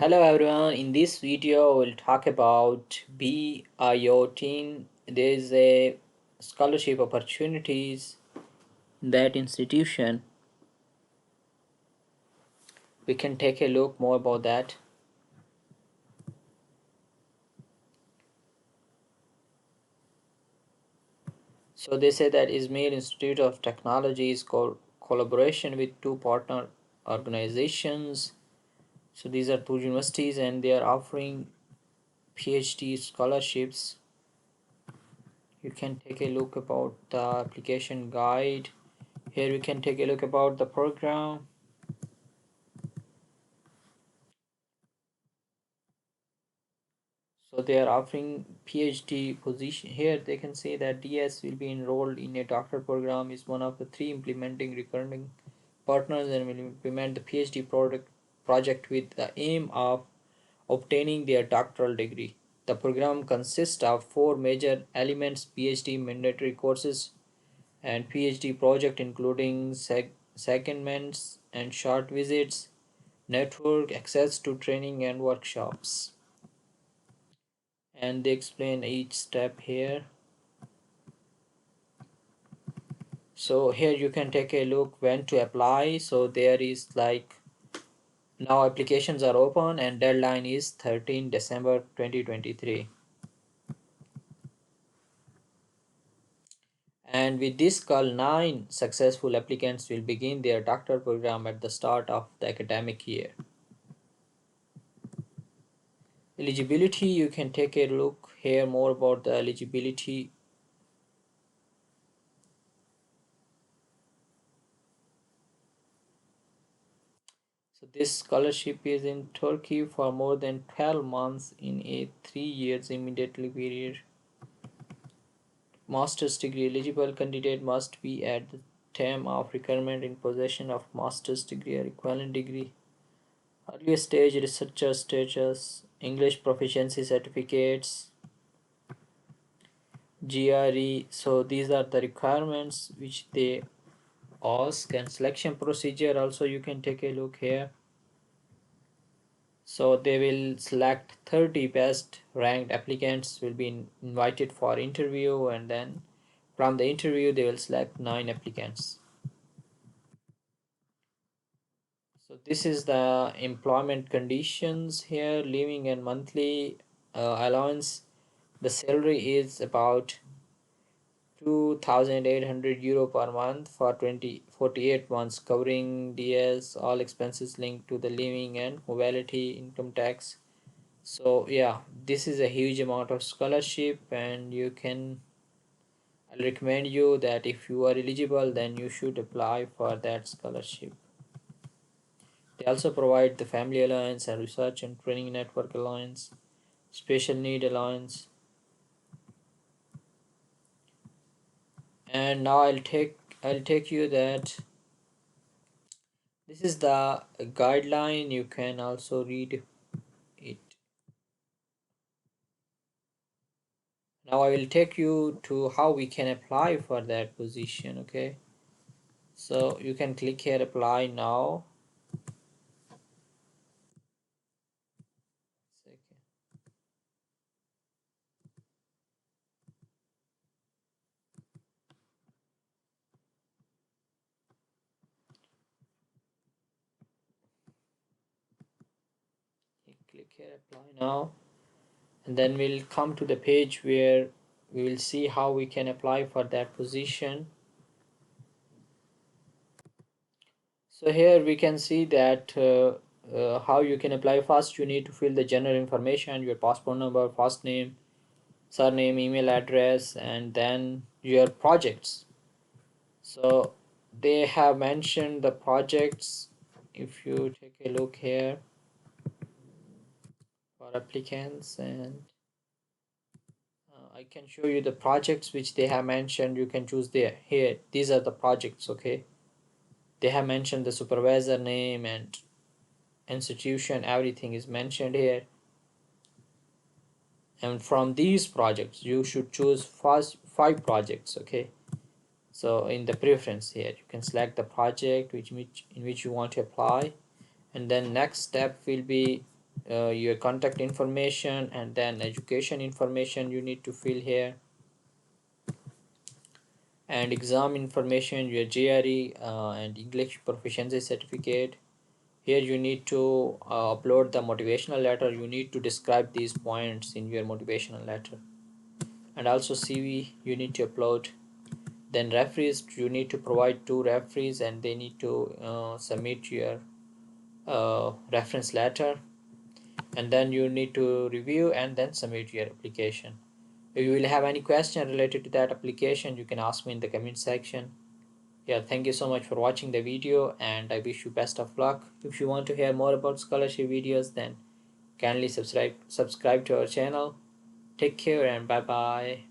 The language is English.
Hello everyone, in this video we'll talk about Biotin. There is a scholarship opportunities that institution. We can take a look more about that. So they say that Izmir Institute of Technology is collaboration with two partner organizations. So these are two universities and they are offering PhD scholarships. You can take a look about the application guide. Here we can take a look about the program. So they are offering PhD position. Here they can say that DS will be enrolled in a doctoral program is one of the three implementing recurring partners and will implement the PhD project with the aim of obtaining their doctoral degree. The program consists of four major elements: PhD mandatory courses and PhD project including secondments and short visits, network access to training and workshops. And they explain each step here. So here you can take a look when to apply. So there is like now applications are open and deadline is 13 December 2023. And with this call, 9 successful applicants will begin their doctoral program at the start of the academic year. Eligibility, you can take a look here more about the eligibility. So this scholarship is in Turkey for more than 12 months in a 3 years immediately period. Master's degree eligible candidate must be at the time of requirement in possession of master's degree or equivalent degree. Earlier stage researcher status, English proficiency certificates, GRE. So these are the requirements which they ask, and selection procedure also you can take a look here. So they will select 30 best ranked applicants will be invited for interview, and then from the interview they will select 9 applicants. So this is the employment conditions here: living and monthly allowance. The salary is about 2,800 euro per month for 48 months, covering DS, all expenses linked to the living and mobility, income tax. So yeah, this is a huge amount of scholarship, and I'll recommend you that if you are eligible, then you should apply for that scholarship. They also provide the family allowance and research and training network allowance, special need allowance. And now I'll take you that this is the guideline. You can also read it. Now I will take you to how we can apply for that position. Okay, so you can click here, apply now. Click here, apply now, and then we'll come to the page where we will see how we can apply for that position. So here we can see that how you can apply. First you need to fill the general information: your passport number, first name, surname, email address, and then your projects. So they have mentioned the projects. If you take a look here for applicants, and I can show you the projects which they have mentioned. You can choose there. Here these are the projects. Okay, they have mentioned the supervisor name and institution, everything is mentioned here. And from these projects you should choose first 5 projects. Okay, so in the preference here you can select the project in which you want to apply, and then next step will be your contact information, and then education information you need to fill here, and exam information, your GRE and English proficiency certificate. Here you need to upload the motivational letter. You need to describe these points in your motivational letter, and also CV you need to upload. Then referees, you need to provide two referees and they need to submit your reference letter, and then you need to review and then submit your application. If you will have any question related to that application, you can ask me in the comment section. Yeah, thank you so much for watching the video and I wish you best of luck. If you want to hear more about scholarship videos, then kindly subscribe to our channel. Take care and bye bye.